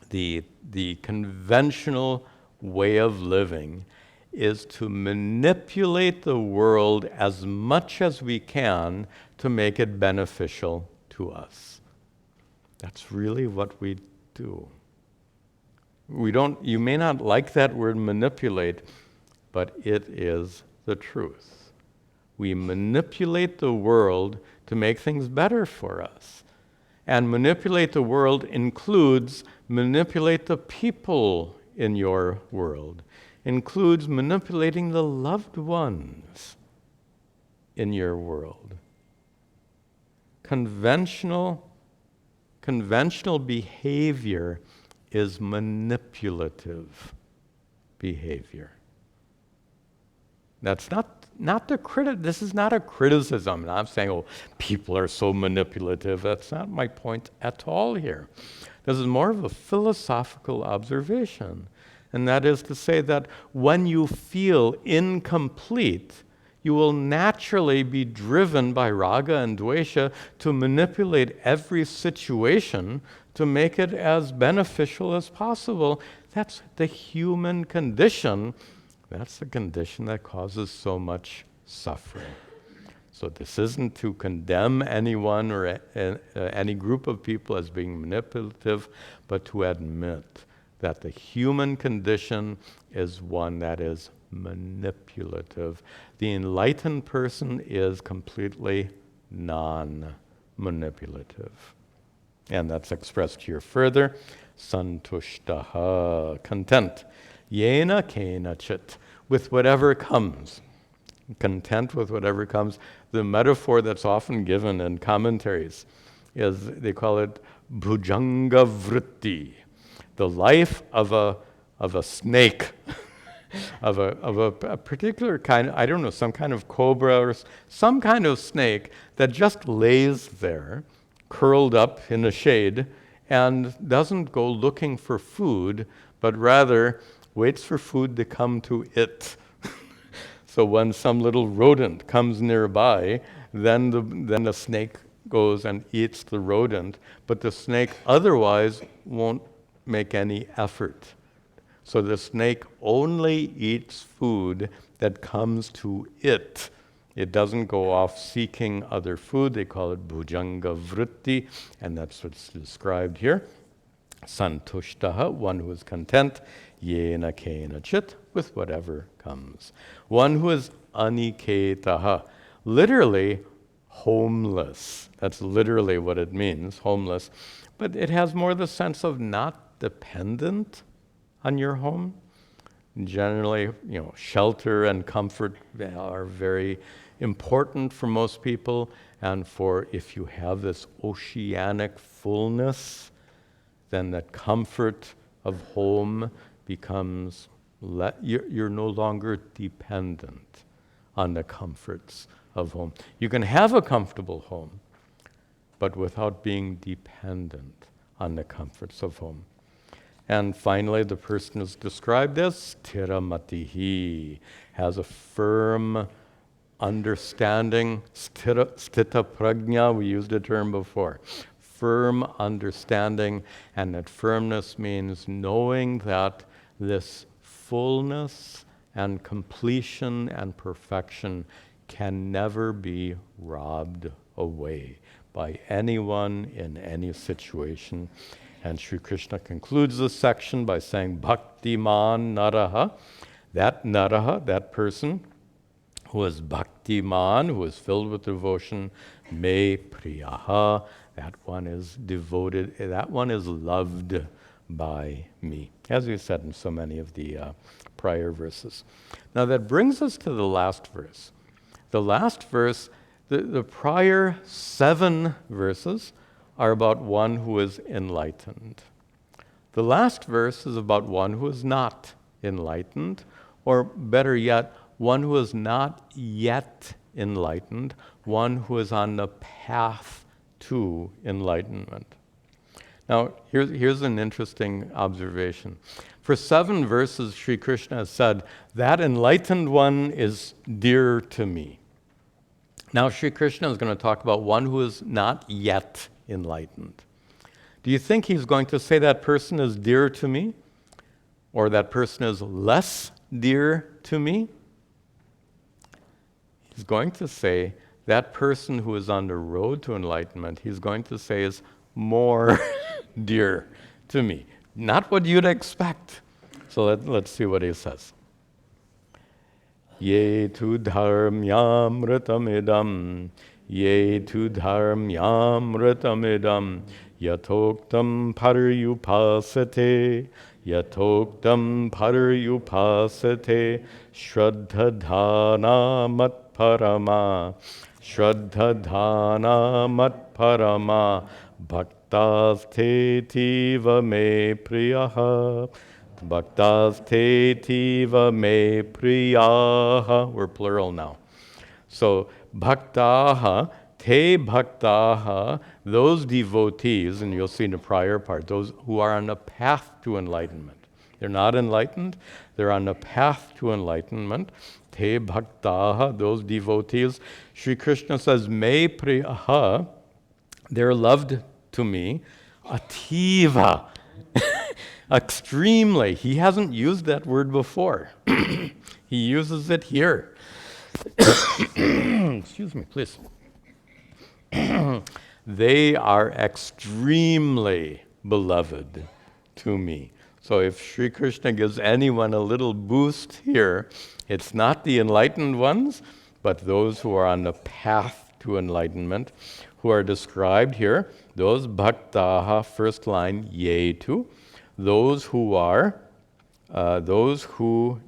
[SPEAKER 1] the conventional way of living is to manipulate the world as much as we can to make it beneficial to us. That's really what we do. You may not like that word manipulate, but it is the truth. We manipulate the world to make things better for us. And manipulate the world includes manipulate the people in your world, includes manipulating the loved ones in your world. Conventional behavior is manipulative behavior. That's not this is not a criticism. I'm saying, oh, people are so manipulative. That's not my point at all here. This is more of a philosophical observation. And that is to say that when you feel incomplete, you will naturally be driven by raga and dvesha to manipulate every situation to make it as beneficial as possible. That's the human condition. That's the condition that causes so much suffering. So this isn't to condemn anyone or any group of people as being manipulative, but to admit that the human condition is one that is manipulative. The enlightened person is completely non-manipulative. And that's expressed here further. Santushtaha, content. Yena kena chit, with whatever comes. Content with whatever comes. The metaphor that's often given in commentaries is, they call it bhujanga vritti, the life of a snake, of a particular kind, I don't know, some kind of cobra or some kind of snake that just lays there, curled up in the shade, and doesn't go looking for food, but rather waits for food to come to it. So when some little rodent comes nearby, then the snake goes and eats the rodent, but the snake otherwise won't make any effort. So the snake only eats food that comes to it, It doesn't go off seeking other food. They call it bhujanga vritti, and that's what's described here. Santushtaha, one who is content, yena kena chit, with whatever comes. One who is aniketaha, literally homeless. That's literally what it means, homeless. But it has more the sense of not dependent on your home. Generally, shelter and comfort are very important for most people. And for if you have this oceanic fullness, then that comfort of home becomes, you're no longer dependent on the comforts of home. You can have a comfortable home, but without being dependent on the comforts of home. And finally, the person is described as sthiramatihi, has a firm understanding, sthita prajna, we used the term before. Firm understanding, and that firmness means knowing that this fullness and completion and perfection can never be robbed away by anyone in any situation. And Sri Krishna concludes this section by saying, Bhaktiman naraha, that person who is bhaktiman, who is filled with devotion, me priyaha, that one is devoted, that one is loved by me, as we said in so many of the prior verses. Now that brings us to the last verse. The last verse, the prior 7 verses are about one who is enlightened. The last verse is about one who is not enlightened, or better yet, one who is not yet enlightened, one who is on the path to enlightenment. Now, here's an interesting observation. For 7 verses, Sri Krishna has said, that enlightened one is dear to me. Now, Sri Krishna is going to talk about one who is not yet enlightened. Do you think he's going to say that person is dear to me? Or that person is less dear to me? He's going to say that person who is on the road to enlightenment, he's going to say is more dear to me. Not what you'd expect. So let's see what he says. Ye tu dharmyamritamidam, ye tu dharmyamritamidam, yatoktam paryupasate, yatoktam paryupasate, shraddhadhana matparama, shraddhadhana matparama, bhaktastetiva me priyaha. Bhaktastetiva me priyaha. We're plural now. So, bhaktaha, te bhaktaha, those devotees, and you'll see in the prior part, those who are on the path to enlightenment. They're not enlightened, they're on the path to enlightenment. Te bhaktaha, those devotees. Sri Krishna says, me priyaha, they're loved to me. Ativa. Extremely. He hasn't used that word before. He uses it here. Excuse me, please. They are extremely beloved to me. So if Sri Krishna gives anyone a little boost here, it's not the enlightened ones, but those who are on the path to enlightenment, who are described here. Those bhaktaha, first line, yetu. Those who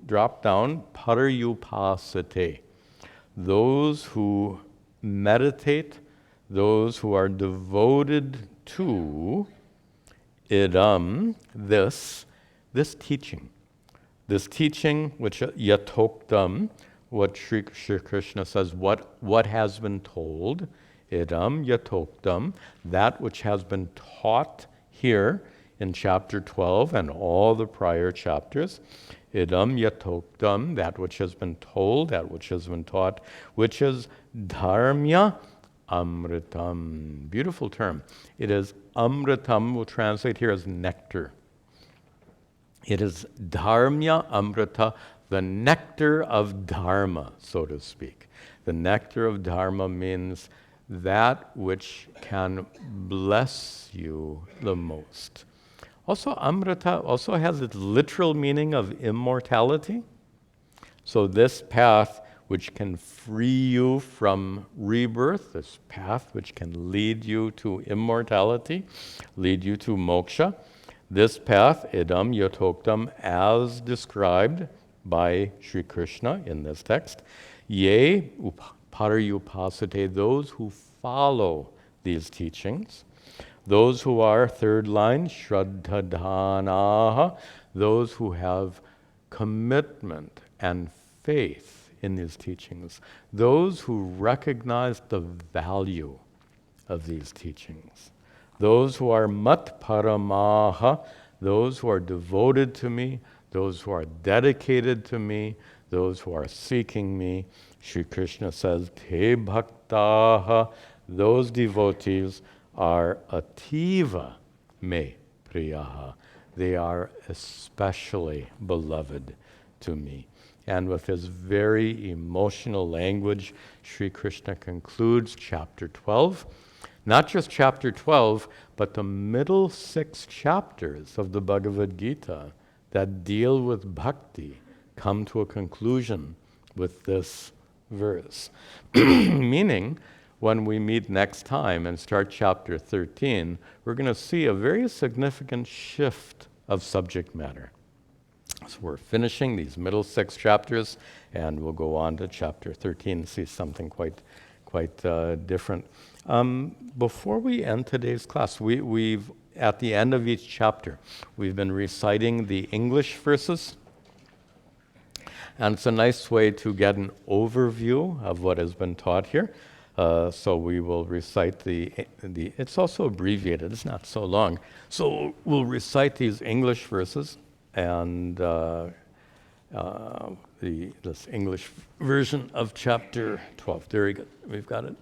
[SPEAKER 1] drop down, paryupasate, those who meditate, those who are devoted to idam, this teaching. This teaching, which yatoktam, what Sri Krishna says, what has been told, idam yatoktam, that which has been taught here, in chapter 12 and all the prior chapters, idam yatoktam, that which has been told, that which has been taught, which is dharmya amritam. Beautiful term. It is amritam, we'll translate here as nectar. It is dharmya amrita, the nectar of dharma, so to speak. The nectar of Dharma means that which can bless you the most. Also, Amrita also has its literal meaning of immortality. So this path which can free you from rebirth, this path which can lead you to immortality, lead you to moksha, this path, idam yatoktam, as described by Sri Krishna in this text, ye parayupasate, those who follow these teachings, those who are, third line, shraddhadhanaha, those who have commitment and faith in these teachings, those who recognize the value of these teachings, those who are matparamaha, those who are devoted to me, those who are dedicated to me, those who are seeking me. Sri Krishna says, te bhaktaha, those devotees are ativa me priyaha. They are especially beloved to me. And with this very emotional language, Sri Krishna concludes chapter 12. Not just chapter 12, but the middle 6 chapters of the Bhagavad Gita that deal with bhakti come to a conclusion with this verse. Meaning, when we meet next time and start chapter 13, we're going to see a very significant shift of subject matter. So we're finishing these middle 6 chapters, and we'll go on to chapter 13 and see something quite different. Before we end today's class, we've at the end of each chapter, we've been reciting the English verses. And it's a nice way to get an overview of what has been taught here. So we will recite it's also abbreviated, it's not so long. So we'll recite these English verses and this English version of chapter 12. Very good, we've got it.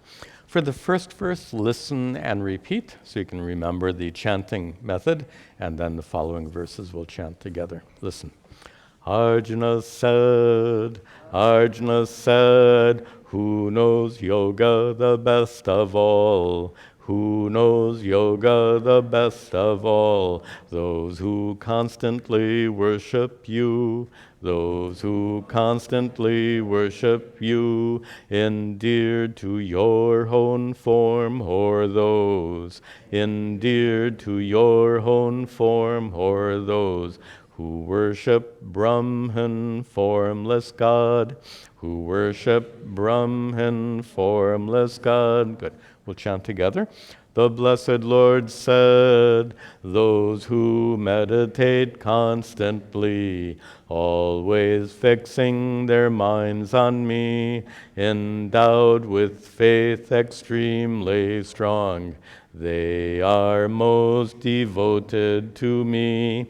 [SPEAKER 1] For the first verse, listen and repeat, so you can remember the chanting method, and then the following verses we'll chant together. Listen. Arjuna said, who knows yoga the best of all? Who knows yoga the best of all? Those who constantly worship you, those who constantly worship you, endeared to your own form, or those endeared to your own form, or those who worship Brahman, formless God, who worship Brahman, formless God. Good. We'll chant together. The blessed Lord said, those who meditate constantly, always fixing their minds on me, endowed with faith extremely strong, they are most devoted to me.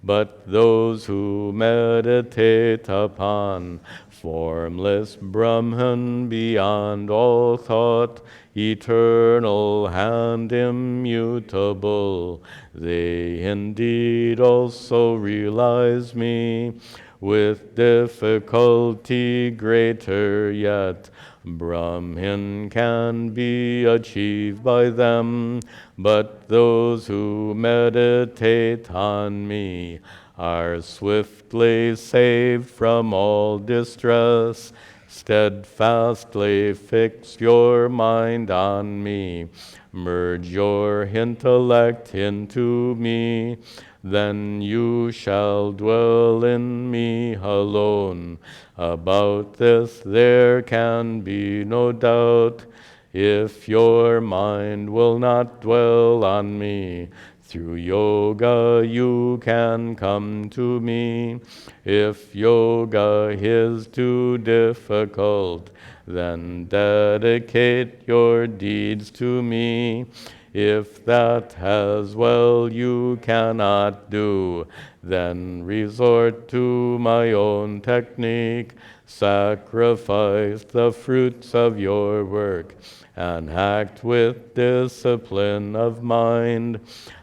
[SPEAKER 1] But those who meditate upon formless Brahman beyond all thought, eternal and immutable, they indeed also realize me. With difficulty greater yet, Brahman can be achieved by them, but those who meditate on me are swiftly saved from all distress. Steadfastly fix your mind on me, merge your intellect into me, then you shall dwell in me alone. About this there can be no doubt. If your mind will not dwell on me, through yoga you can come to me. If yoga is too difficult, then dedicate your deeds to me. If that as well you cannot do, then resort to my own technique. Sacrifice the fruits of your work and act with discipline of mind.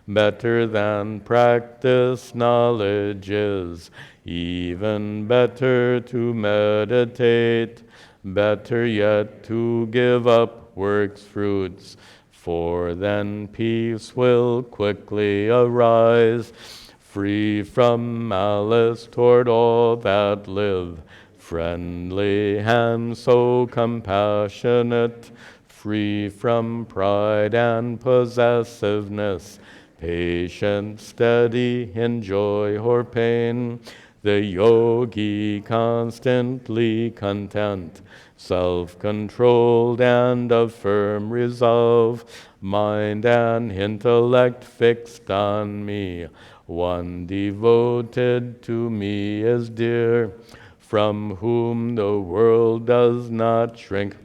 [SPEAKER 1] Better than practice knowledge is, even better to meditate. better yet to give up works' fruits, for then peace will quickly arise, free from malice toward all that live, friendly and so compassionate, free from pride and possessiveness, patient, steady in joy or pain, the yogi constantly content, self-controlled and of firm resolve, mind and intellect fixed on me, one devoted to me is dear, from whom the world does not shrink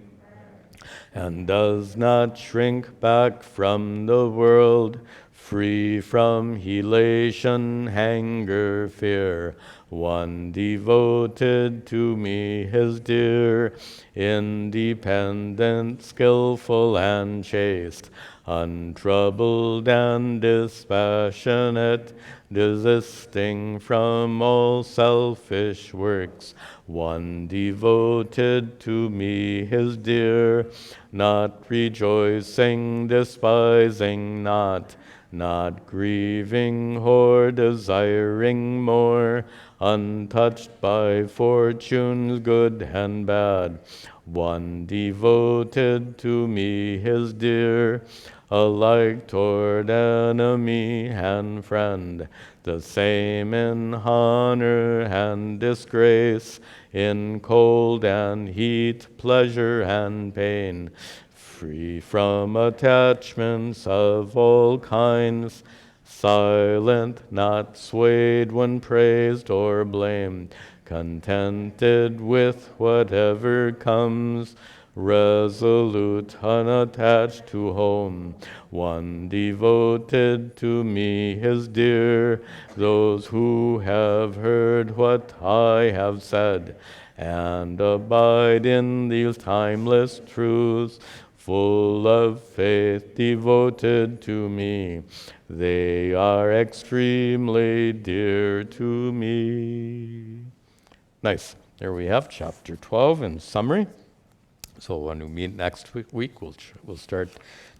[SPEAKER 1] and does not shrink back from the world, free from elation, anger, fear. One devoted to me is dear, independent, skillful, and chaste, untroubled and dispassionate, desisting from all selfish works. One devoted to me is dear, not rejoicing, despising not grieving or desiring more, untouched by fortunes good and bad. One devoted to me is dear, alike toward enemy and friend, the same in honor and disgrace, in cold and heat, pleasure and pain, free from attachments of all kinds, silent, not swayed when praised or blamed, contented with whatever comes, resolute, unattached to home. One devoted to me is dear, those who have heard what I have said, and abide in these timeless truths, full of faith, devoted to me. They are extremely dear to me. Nice. There we have chapter 12 in summary. So when we meet next week we'll start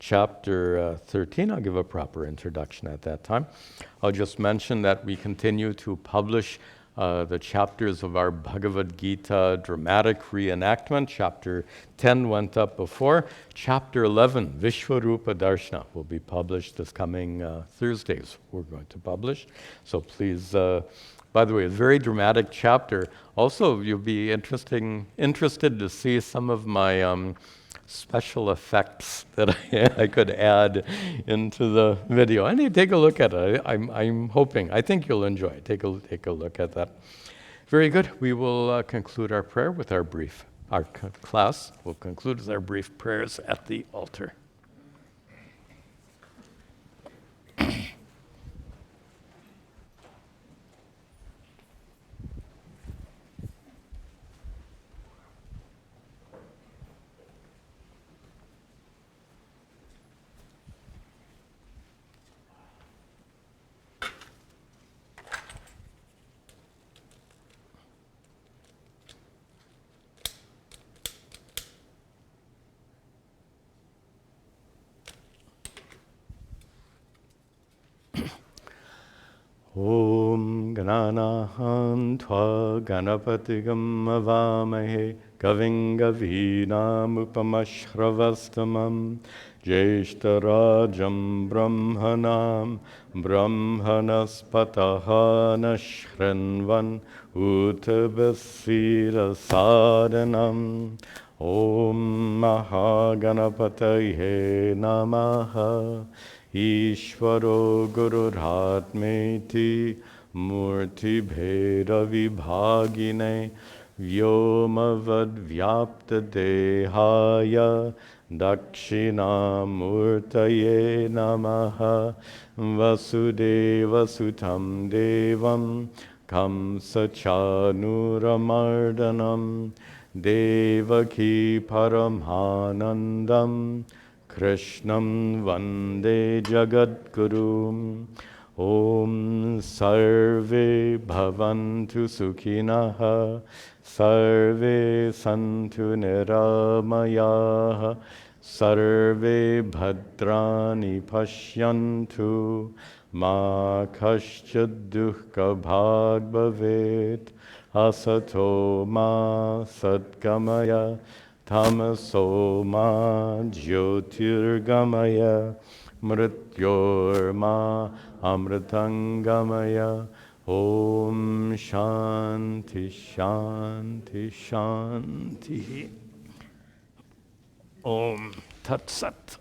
[SPEAKER 1] chapter 13. I'll give a proper introduction at that time. I'll just mention that we continue to publish the chapters of our Bhagavad Gita dramatic reenactment. Chapter 10 went up before. Chapter 11, Vishwarupa Darshana, will be published this coming Thursdays. We're going to publish. So please, by the way, a very dramatic chapter. Also, you'll be interested to see some of my special effects that I could add into the video. And you take a look at it. I'm hoping. I think you'll enjoy it. Take a look at that. Very good. We will conclude our prayer with our class will conclude with our brief prayers at the altar. Om Gananahan Tva Ganapatigam Avamahe Kaving Gavinam Upamashravastamam Jeshtarajam Brahmanam Brahmanaspataha Nashrinvan Utabasira Sadhanam Om Mahaganapataye Namaha Ishvaro Gururhatmeti Murti Bheda Vibhagine Vyomavad Vyapta Dehaya Dakshina Murtaye Namaha Vasudeva Sutam Devam Kamsachanuramardanam Devaki Paramhanandam Krishnam Vande Jagadgurum. Om Sarve Bhavantu Sukhinaha Sarve santu niramayaha. Sarve bhadrani pashyantu. Ma kaschid dukkha bhag bhavet. Asato ma satgamaya. Tamaso ma jyotirgamaya. Mrityorma amritangamaya. Om Shanti Shanti Shanti. Om Tat Sat.